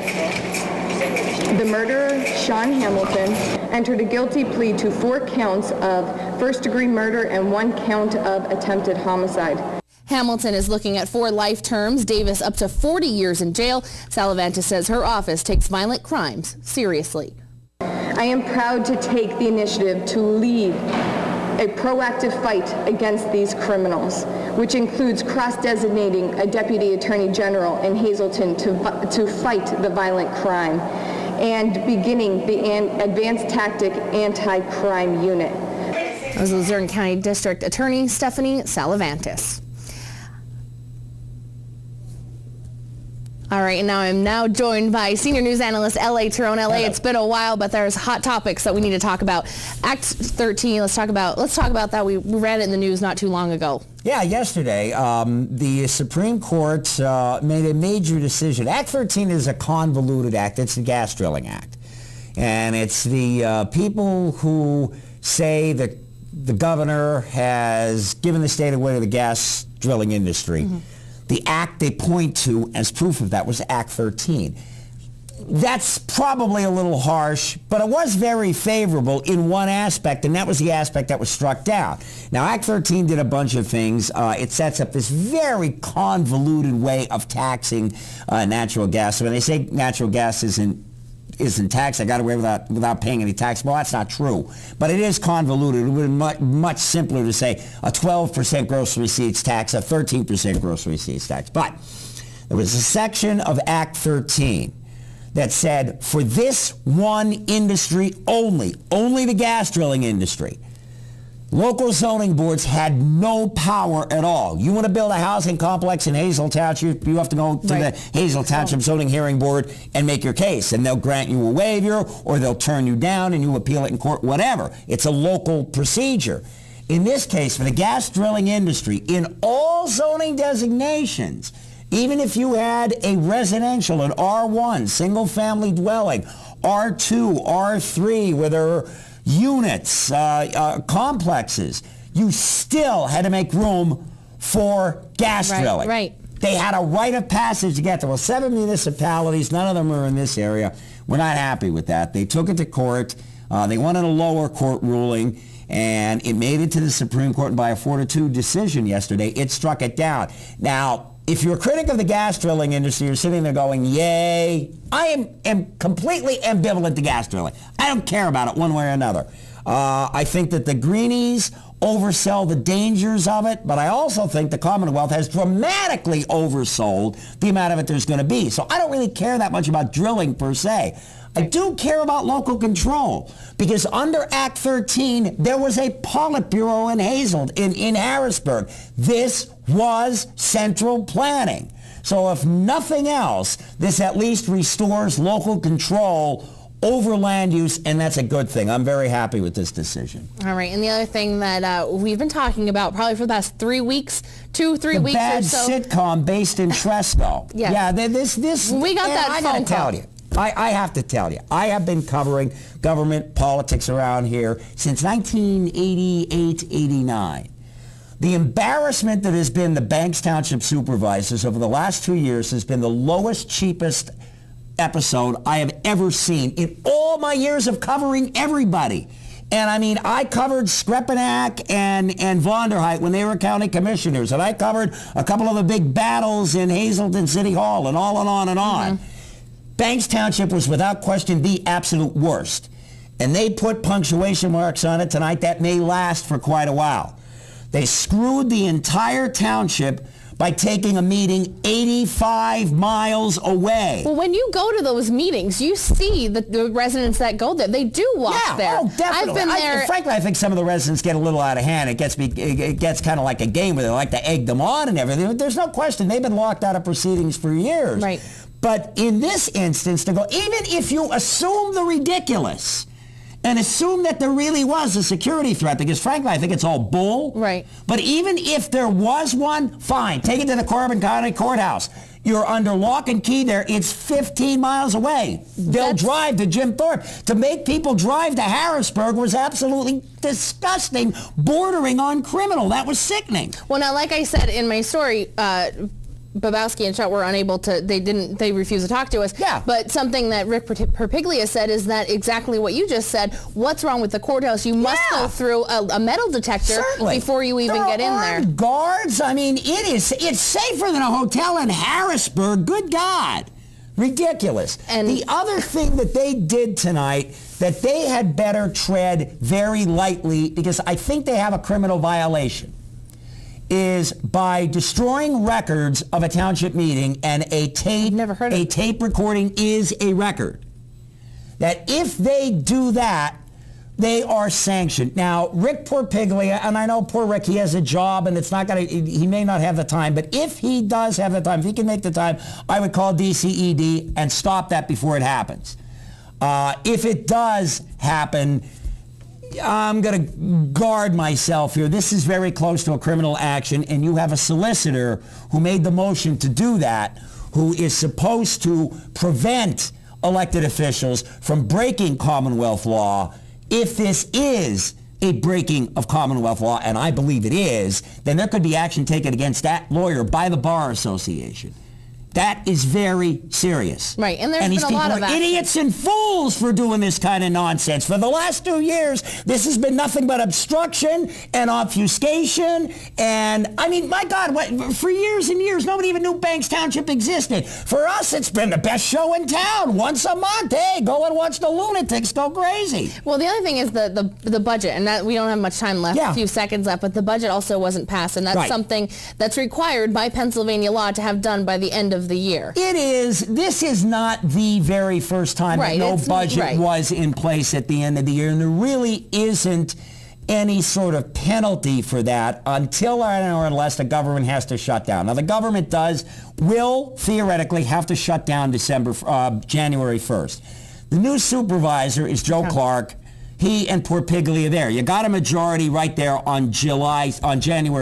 the murderer, Sean Hamilton, entered a guilty plea to 4 counts of first-degree murder and 1 count of attempted homicide. Hamilton is looking at 4 life terms, Davis up to 40 years in jail. Salavantis says her office takes violent crimes seriously. I am proud to take the initiative to lead a proactive fight against these criminals, which includes cross-designating a Deputy Attorney General in Hazleton to fight the violent crime and beginning the Advanced Tactic Anti-Crime Unit. That was Luzerne County District Attorney Stephanie Salavantis. All right, and now I'm joined by senior news analyst L.A. Tyrone. L.A., it's been a while, but there's hot topics that we need to talk about. Act 13, let's talk about that. We read it in the news not too long ago. Yeah, yesterday, the Supreme Court made a major decision. Act 13 is a convoluted act. It's the Gas Drilling Act. And it's the people who say that the governor has given the state away to the gas drilling industry. Mm-hmm. The act they point to as proof of that was Act 13. That's probably a little harsh, but it was very favorable in one aspect, and that was the aspect that was struck down. Now, Act 13 did a bunch of things. It sets up this very convoluted way of taxing natural gas. So when they say natural gas isn't taxed, I got away without paying any tax. Well, that's not true. But it is convoluted. It would be much simpler to say a 12% gross receipts tax, a 13% gross receipts tax. But there was a section of Act 13 that said, for this one industry only the gas drilling industry, local zoning boards had no power at all. You want to build a housing complex in Hazel Township, you have to go to the Hazel Township Zoning Hearing Board and make your case, and they'll grant you a waiver, or they'll turn you down and you appeal it in court, whatever. It's a local procedure. In this case, for the gas drilling industry, in all zoning designations, even if you had a residential, an R1, single-family dwelling, R2, R3, where there are units, complexes, you still had to make room for gas drilling. Right. They had a rite of passage to get there. Well, 7 municipalities, none of them are in this area. We're not happy with that. They took it to court. They wanted a lower court ruling, and it made it to the Supreme Court, and by a 4-2 decision yesterday, it struck it down. Now, if you're a critic of the gas drilling industry, you're sitting there going, yay. I am completely ambivalent to gas drilling. I don't care about it one way or another. I think that the greenies oversell the dangers of it, but I also think the Commonwealth has dramatically oversold the amount of it there's going to be. So I don't really care that much about drilling per se. I do care about local control, because under Act 13, there was a Politburo in Harrisburg. This was central planning. So if nothing else, this at least restores local control over land use, and that's a good thing. I'm very happy with this decision. All right, and the other thing that we've been talking about probably for the past 3 weeks, 2-3 weeks or so. The bad sitcom based in Tresco. Yeah, this. We got that I phone gotta tell call. you. I have to tell you, I have been covering government politics around here since 1988-89. The embarrassment that has been the Banks Township supervisors over the last 2 years has been the lowest, cheapest episode I have ever seen in all my years of covering everybody. And I mean, I covered Skrepenak and Vonderheit when they were county commissioners, and I covered a couple of the big battles in Hazleton City Hall, and on and on and on. Mm-hmm. Banks Township was without question the absolute worst. And they put punctuation marks on it tonight that may last for quite a while. They screwed the entire township by taking a meeting 85 miles away. Well, when you go to those meetings, you see the residents that go there. They do walk there. Oh, definitely. I've been there. Frankly, I think some of the residents get a little out of hand. It gets kind of like a game where they like to egg them on and everything. There's no question. They've been locked out of proceedings for years. Right. But in this instance, to go, even if you assume the ridiculous and assume that there really was a security threat, because frankly, I think it's all bull. Right. But even if there was one, fine. Take it to the Corbin County Courthouse. You're under lock and key there. It's 15 miles away. They'll drive to Jim Thorpe. To make people drive to Harrisburg was absolutely disgusting, bordering on criminal. That was sickening. Well, now, like I said in my story, Babowski and Schutt were unable to, they refused to talk to us. Yeah. But something that Rick Perpiglia said is that exactly what you just said. What's wrong with the courthouse? You must go through a metal detector before you even get in there. Guards, I mean, it's safer than a hotel in Harrisburg. Good God. Ridiculous. And the other thing that they did tonight that they had better tread very lightly, because I think they have a criminal violation, is by destroying records of a township meeting, and a tape recording is a record. That if they do that, they are sanctioned. Now, Rick Porpiglia, and I know poor Rick, he has a job and he may not have the time, but if he does have the time, if he can make the time, I would call DCED and stop that before it happens. If it does happen, I'm going to guard myself here. This is very close to a criminal action, and you have a solicitor who made the motion to do that, who is supposed to prevent elected officials from breaking Commonwealth law. If this is a breaking of Commonwealth law, and I believe it is, then there could be action taken against that lawyer by the Bar Association. That is very serious. Right, and there's been a lot of that. Idiots and fools for doing this kind of nonsense. For the last 2 years, this has been nothing but obstruction and obfuscation. And, I mean, my God, for years and years, nobody even knew Banks Township existed. For us, it's been the best show in town. Once a month, hey, go and watch the lunatics go crazy. Well, the other thing is the budget, and that we don't have much time left, a few seconds left, but the budget also wasn't passed, and that's something that's required by Pennsylvania law to have done by the end of the year. It is. This is not the very first time that no budget was in place at the end of the year, and there really isn't any sort of penalty for that until or unless the government has to shut down. Now, the government will theoretically have to shut down January 1st. The new supervisor is Joe Clark. He and Porpiglia there. You got a majority right there on January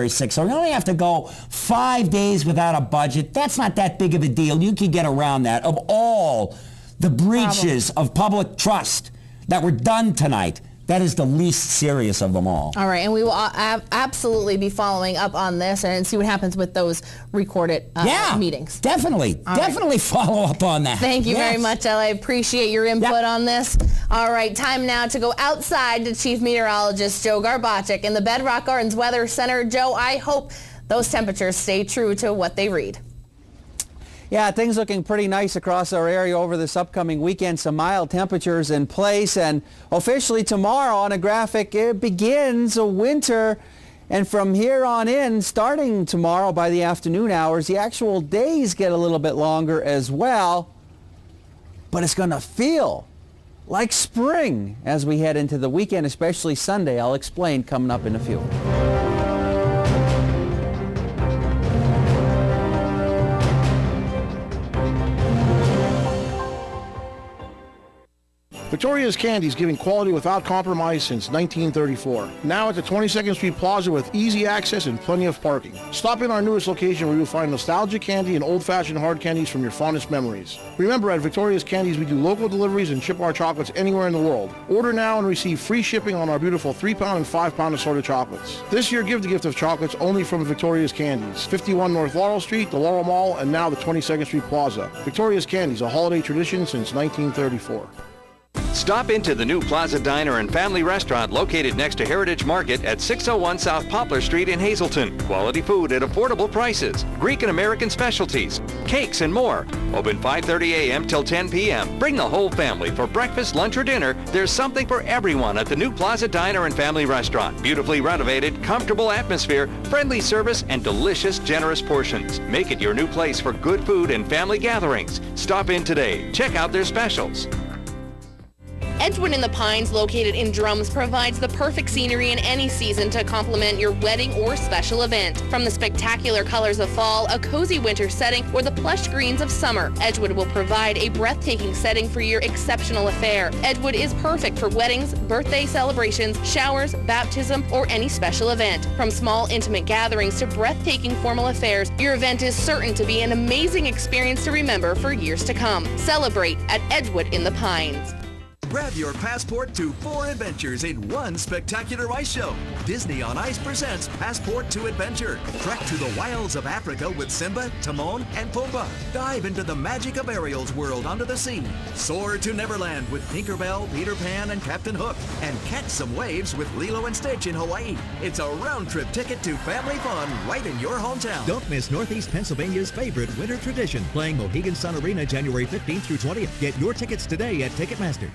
6th. So you only have to go 5 days without a budget. That's not that big of a deal. You can get around that. Of all the breaches of public trust that were done tonight, that is the least serious of them all. All right, and we will absolutely be following up on this and see what happens with those recorded meetings. Definitely follow up on that. Thank you very much, Ella. I appreciate your input on this. All right, time now to go outside to Chief Meteorologist Joe Garbacik in the Bedrock Gardens Weather Center. Joe, I hope those temperatures stay true to what they read. Yeah, things looking pretty nice across our area over this upcoming weekend. Some mild temperatures in place, and officially tomorrow on a graphic, it begins a winter. And from here on in, starting tomorrow by the afternoon hours, the actual days get a little bit longer as well. But it's going to feel like spring as we head into the weekend, especially Sunday. I'll explain coming up in a few. Victoria's Candy is giving quality without compromise since 1934. Now at the 22nd Street Plaza with easy access and plenty of parking. Stop in our newest location where you'll find nostalgic candy and old-fashioned hard candies from your fondest memories. Remember, at Victoria's Candies, we do local deliveries and ship our chocolates anywhere in the world. Order now and receive free shipping on our beautiful 3-pound and 5-pound assorted chocolates. This year, give the gift of chocolates only from Victoria's Candies. 51 North Laurel Street, the Laurel Mall, and now the 22nd Street Plaza. Victoria's Candies, a holiday tradition since 1934. Stop into the new Plaza Diner and Family Restaurant located next to Heritage Market at 601 South Poplar Street in Hazleton. Quality food at affordable prices, Greek and American specialties, cakes and more. Open 5:30 a.m. till 10 p.m. Bring the whole family for breakfast, lunch, or dinner. There's something for everyone at the new Plaza Diner and Family Restaurant. Beautifully renovated, comfortable atmosphere, friendly service, and delicious, generous portions. Make it your new place for good food and family gatherings. Stop in today. Check out their specials. Edgewood in the Pines, located in Drums, provides the perfect scenery in any season to complement your wedding or special event. From the spectacular colors of fall, a cozy winter setting, or the plush greens of summer, Edgewood will provide a breathtaking setting for your exceptional affair. Edgewood is perfect for weddings, birthday celebrations, showers, baptism, or any special event. From small intimate gatherings to breathtaking formal affairs, your event is certain to be an amazing experience to remember for years to come. Celebrate at Edgewood in the Pines. Grab your passport to 4 adventures in one spectacular ice show. Disney on Ice presents Passport to Adventure. Trek to the wilds of Africa with Simba, Timon, and Pumbaa. Dive into the magic of Ariel's world under the sea. Soar to Neverland with Tinkerbell, Peter Pan, and Captain Hook. And catch some waves with Lilo and Stitch in Hawaii. It's a round-trip ticket to family fun right in your hometown. Don't miss Northeast Pennsylvania's favorite winter tradition, playing Mohegan Sun Arena January 15th through 20th. Get your tickets today at Ticketmaster.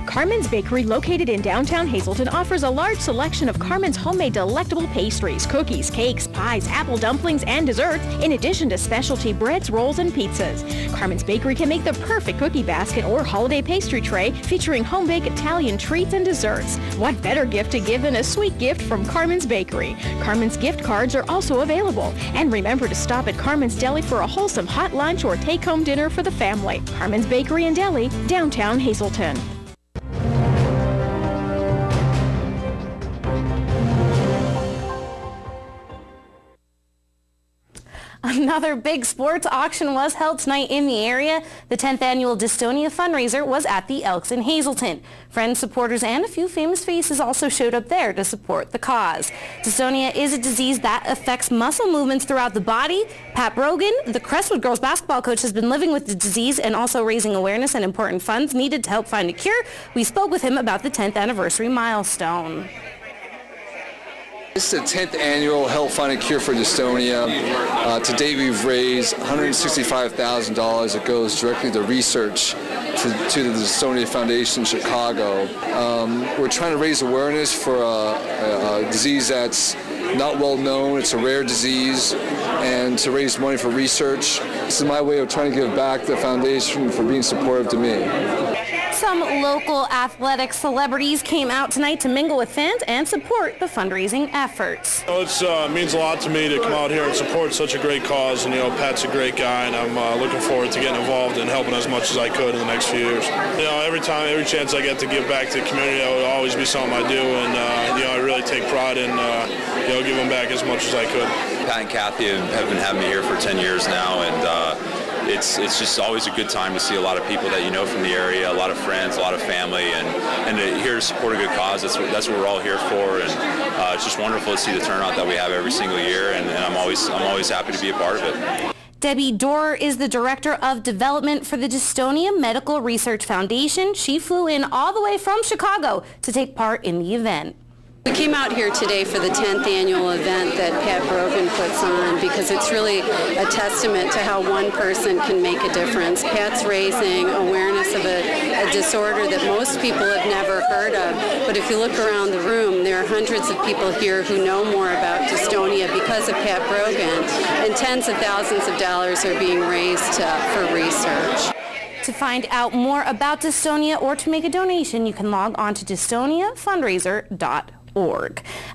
Carmen's Bakery, located in downtown Hazleton, offers a large selection of Carmen's homemade delectable pastries, cookies, cakes, pies, apple dumplings, and desserts, in addition to specialty breads, rolls, and pizzas. Carmen's Bakery can make the perfect cookie basket or holiday pastry tray featuring home-baked Italian treats and desserts. What better gift to give than a sweet gift from Carmen's Bakery? Carmen's gift cards are also available. And remember to stop at Carmen's Deli for a wholesome hot lunch or take-home dinner for the family. Carmen's Bakery and Deli, downtown Hazleton. Another big sports auction was held tonight in the area. The 10th annual Dystonia fundraiser was at the Elks in Hazleton. Friends, supporters, and a few famous faces also showed up there to support the cause. Dystonia is a disease that affects muscle movements throughout the body. Pat Brogan, the Crestwood girls basketball coach, has been living with the disease and also raising awareness and important funds needed to help find a cure. We spoke with him about the 10th anniversary milestone. This is the 10th annual Help Find a Cure for Dystonia. To date, we've raised $165,000 that goes directly to research to the Dystonia Foundation in Chicago. We're trying to raise awareness for a disease that's not well known. It's a rare disease, and to raise money for research, this is my way of trying to give back to the foundation for being supportive to me. Some local athletic celebrities came out tonight to mingle with fans and support the fundraising efforts. It means a lot to me to come out here and support such a great cause, and Pat's a great guy, and I'm looking forward to getting involved and helping as much as I could in the next few years. Every chance I get to give back to the community, that would always be something I do, and I really take pride in giving back as much as I could. Pat and Kathy have been having me here for 10 years now, and it's just always a good time to see a lot of people that you know from the area, a lot of friends, a lot of family, and here to support a good cause. That's what we're all here for, and it's just wonderful to see the turnout that we have every single year, and I'm always happy to be a part of it. Debbie Dorer is the Director of Development for the Dystonia Medical Research Foundation. She flew in all the way from Chicago to take part in the event. We came out here today for the 10th annual event that Pat Brogan puts on because it's really a testament to how one person can make a difference. Pat's raising awareness of a disorder that most people have never heard of. But if you look around the room, there are hundreds of people here who know more about dystonia because of Pat Brogan, and tens of thousands of dollars are being raised for research. To find out more about dystonia or to make a donation, you can log on to dystoniafundraiser.org.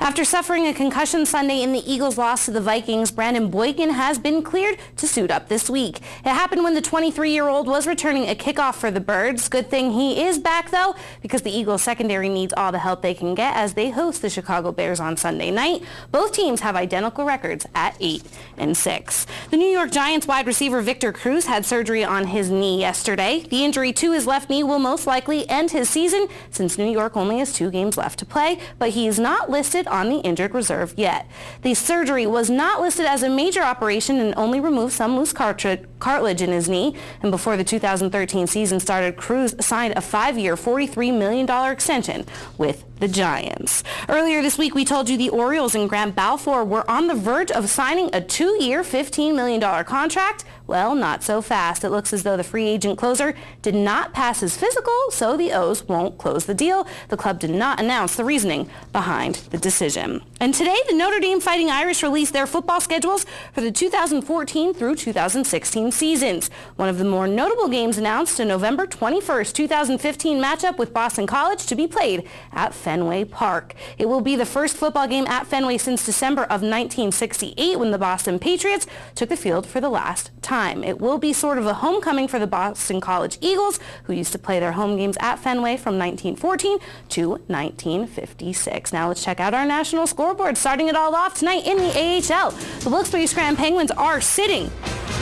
After suffering a concussion Sunday in the Eagles' loss to the Vikings, Brandon Boykin has been cleared to suit up this week. It happened when the 23-year-old was returning a kickoff for the Birds. Good thing he is back, though, because the Eagles' secondary needs all the help they can get as they host the Chicago Bears on Sunday night. Both teams have identical records at 8-6. The New York Giants wide receiver Victor Cruz had surgery on his knee yesterday. The injury to his left knee will most likely end his season since New York only has 2 games left to play, but he is not listed on the injured reserve yet. The surgery was not listed as a major operation and only removed some loose cartilage in his knee. And before the 2013 season started, Cruz signed a 5-year, $43 million extension with the Giants. Earlier this week, we told you the Orioles and Grant Balfour were on the verge of signing a 2-year, $15 million contract. Well, not so fast. It looks as though the free agent closer did not pass his physical, so the O's won't close the deal. The club did not announce the reasoning behind the decision. And today, the Notre Dame Fighting Irish released their football schedules for the 2014 through 2016 seasons. One of the more notable games announced, a November 21st, 2015 matchup with Boston College to be played at Fenway Park. It will be the first football game at Fenway since December of 1968 when the Boston Patriots took the field for the last time. It will be sort of a homecoming for the Boston College Eagles, who used to play their home games at Fenway from 1914 to 1956. Now let's check out our national scoreboard. Starting it all off tonight in the AHL. The Wilkes-Barre Scranton Penguins are sitting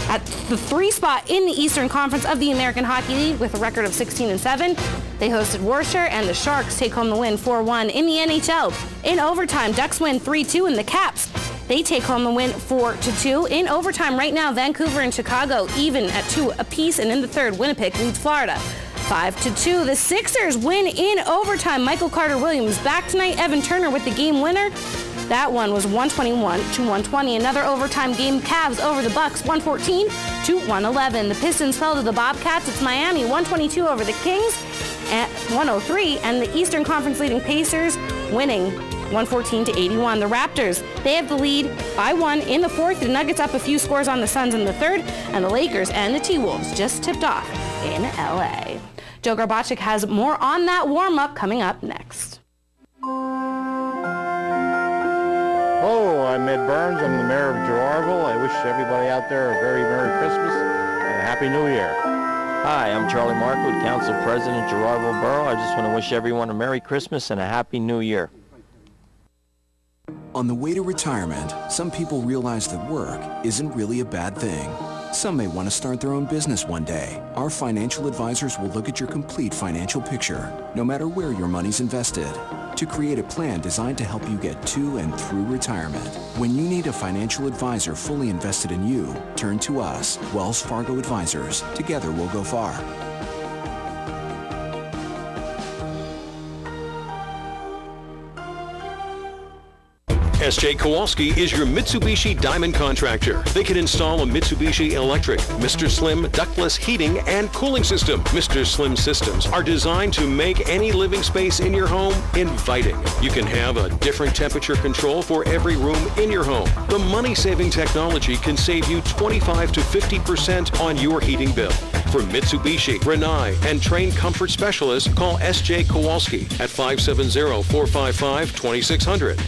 at the 3 spot in the Eastern Conference of the American Hockey League with a record of 16-7. They hosted Worcester, and the Sharks take home the win 4-1 in the NHL. In overtime, Ducks win 3-2, and the Caps, they take home the win 4-2. In overtime right now, Vancouver and Chicago even at 2 apiece, and in the third, Winnipeg leads Florida 5-2. The Sixers win in overtime. Michael Carter-Williams back tonight. Evan Turner with the game winner. That one was 121-120. Another overtime game, Cavs over the Bucks, 114-111. The Pistons fell to the Bobcats. It's Miami, 122 over the Kings at 103. And the Eastern Conference leading Pacers winning 114-81. The Raptors, they have the lead by 1 in the fourth. The Nuggets up a few scores on the Suns in the third. And the Lakers and the T-Wolves just tipped off in L.A. Joe Garbachik has more on that warm-up coming up next. Hello, I'm Ed Burns. I'm the mayor of Girardville. I wish everybody out there a very Merry Christmas and a Happy New Year. Hi, I'm Charlie Markwood, Council President, Girardville Borough. I just want to wish everyone a Merry Christmas and a Happy New Year. On the way to retirement, some people realize that work isn't really a bad thing. Some may want to start their own business one day. Our financial advisors will look at your complete financial picture, no matter where your money's invested, to create a plan designed to help you get to and through retirement. When you need a financial advisor fully invested in you, turn to us, Wells Fargo Advisors. Together we'll go far. S.J. Kowalski is your Mitsubishi Diamond contractor. They can install a Mitsubishi electric, Mr. Slim ductless heating and cooling system. Mr. Slim systems are designed to make any living space in your home inviting. You can have a different temperature control for every room in your home. The money-saving technology can save you 25 to 50% on your heating bill. For Mitsubishi, Rinnai, and trained comfort specialists, call S.J. Kowalski at 570-455-2600.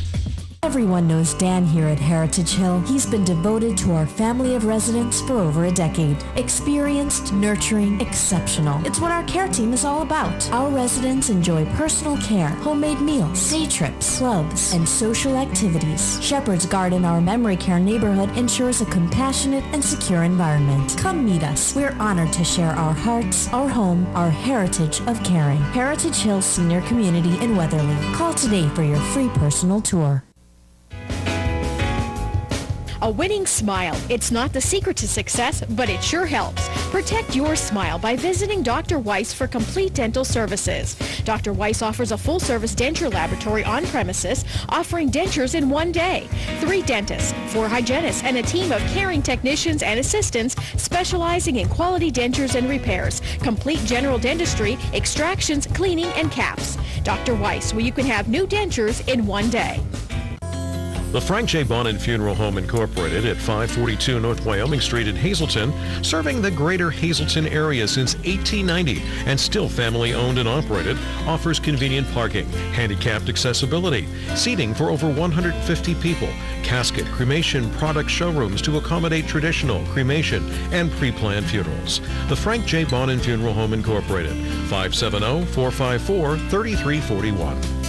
Everyone knows Dan here at Heritage Hill. He's been devoted to our family of residents for over a decade. Experienced, nurturing, exceptional. It's what our care team is all about. Our residents enjoy personal care, homemade meals, day trips, clubs, and social activities. Shepherd's Garden, our memory care neighborhood, ensures a compassionate and secure environment. Come meet us. We're honored to share our hearts, our home, our heritage of caring. Heritage Hill Senior Community in Weatherly. Call today for your free personal tour. A winning smile. It's not the secret to success, but it sure helps. Protect your smile by visiting Dr. Weiss for complete dental services. Dr. Weiss offers a full-service denture laboratory on premises, offering dentures in one day. 3 dentists, 4 hygienists, and a team of caring technicians and assistants specializing in quality dentures and repairs, complete general dentistry, extractions, cleaning, and caps. Dr. Weiss, where you can have new dentures in one day. The Frank J. Bonin Funeral Home Incorporated at 542 North Wyoming Street in Hazleton, serving the greater Hazleton area since 1890 and still family owned and operated, offers convenient parking, handicapped accessibility, seating for over 150 people, casket, cremation product showrooms to accommodate traditional, cremation, and pre-planned funerals. The Frank J. Bonin Funeral Home Incorporated, 570-454-3341.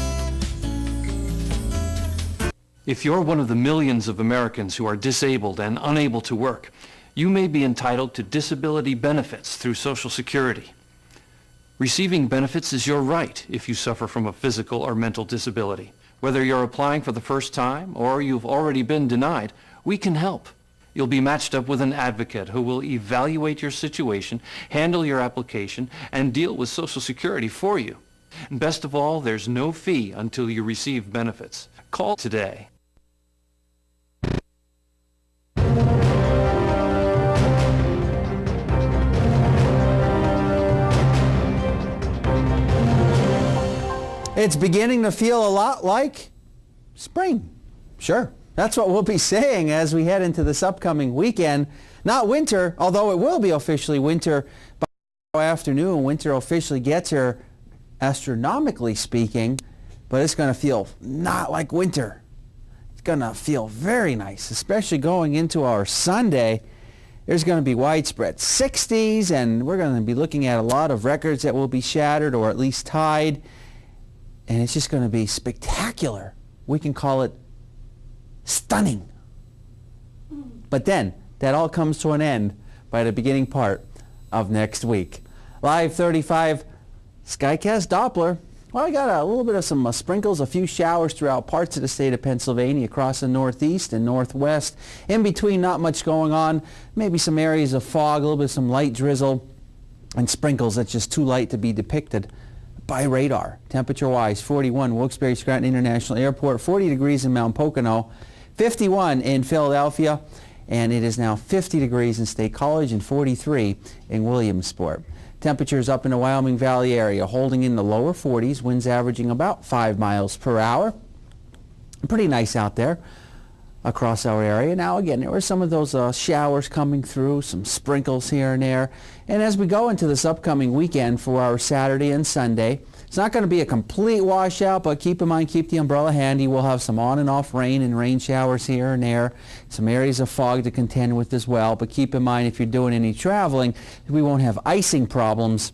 If you're one of the millions of Americans who are disabled and unable to work, you may be entitled to disability benefits through Social Security. Receiving benefits is your right if you suffer from a physical or mental disability. Whether you're applying for the first time or you've already been denied, we can help. You'll be matched up with an advocate who will evaluate your situation, handle your application, and deal with Social Security for you. And best of all, there's no fee until you receive benefits. Call today. It's beginning to feel a lot like spring. Sure. That's what we'll be saying as we head into this upcoming weekend. Not winter, although it will be officially winter by afternoon. Winter officially gets here, astronomically speaking, but it's going to feel not like winter. It's going to feel very nice, especially going into our Sunday. There's going to be widespread 60s, and we're going to be looking at a lot of records that will be shattered or at least tied. And it's just going to be spectacular. We can call it stunning. But then, that all comes to an end by the beginning part of next week. Live 35 Skycast Doppler. Well, I got a little bit of some sprinkles, a few showers throughout parts of the state of Pennsylvania, across the northeast and northwest. In between, not much going on. Maybe some areas of fog, a little bit of some light drizzle, and sprinkles that's just too light to be depicted by radar. Temperature-wise, 41 Wilkes-Barre Scranton International Airport, 40 degrees in Mount Pocono, 51 in Philadelphia, and it is now 50 degrees in State College and 43 in Williamsport. Temperatures up in the Wyoming Valley area holding in the lower 40s, winds averaging about 5 miles per hour. Pretty nice out there across our area. Now again, there were some of those showers coming through, some sprinkles here and there. And as we go into this upcoming weekend for our Saturday and Sunday, it's not going to be a complete washout, but keep in mind, keep the umbrella handy. We'll have some on and off rain and rain showers here and there, some areas of fog to contend with as well. But keep in mind, if you're doing any traveling, we won't have icing problems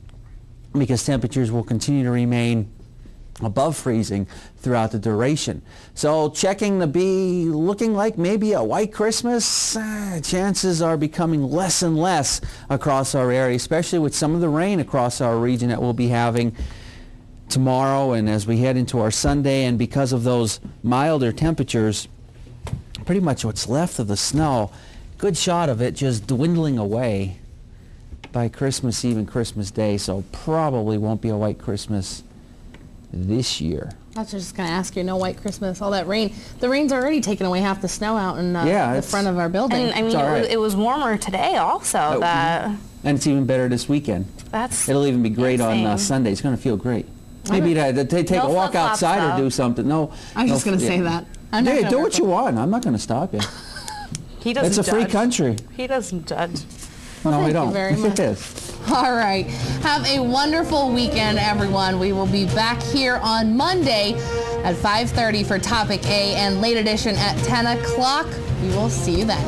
because temperatures will continue to remain above freezing throughout the duration. So checking to be looking like maybe a white Christmas, chances are becoming less and less across our area, especially with some of the rain across our region that we'll be having tomorrow and as we head into our Sunday. And because of those milder temperatures, pretty much what's left of the snow, good shot of it just dwindling away by Christmas Eve and Christmas Day, so probably won't be a white Christmas this year. I was just going to ask you, no white Christmas, all that rain. The rain's already taken away half the snow out in the front of our building. And I mean, it was warmer today also. And it's even better this weekend. It'll even be great on Sunday. It's going to feel great. Maybe take a walk outside or do something. No, I was just going to say that. Hey, do what you want. I'm not going to stop you. He doesn't It's a free judge. country. He doesn't judge. No, we don't. Thank you very much. It is. All right. Have a wonderful weekend, everyone. We will be back here on Monday at 5:30 for Topic A and Late Edition at 10 o'clock. We will see you then.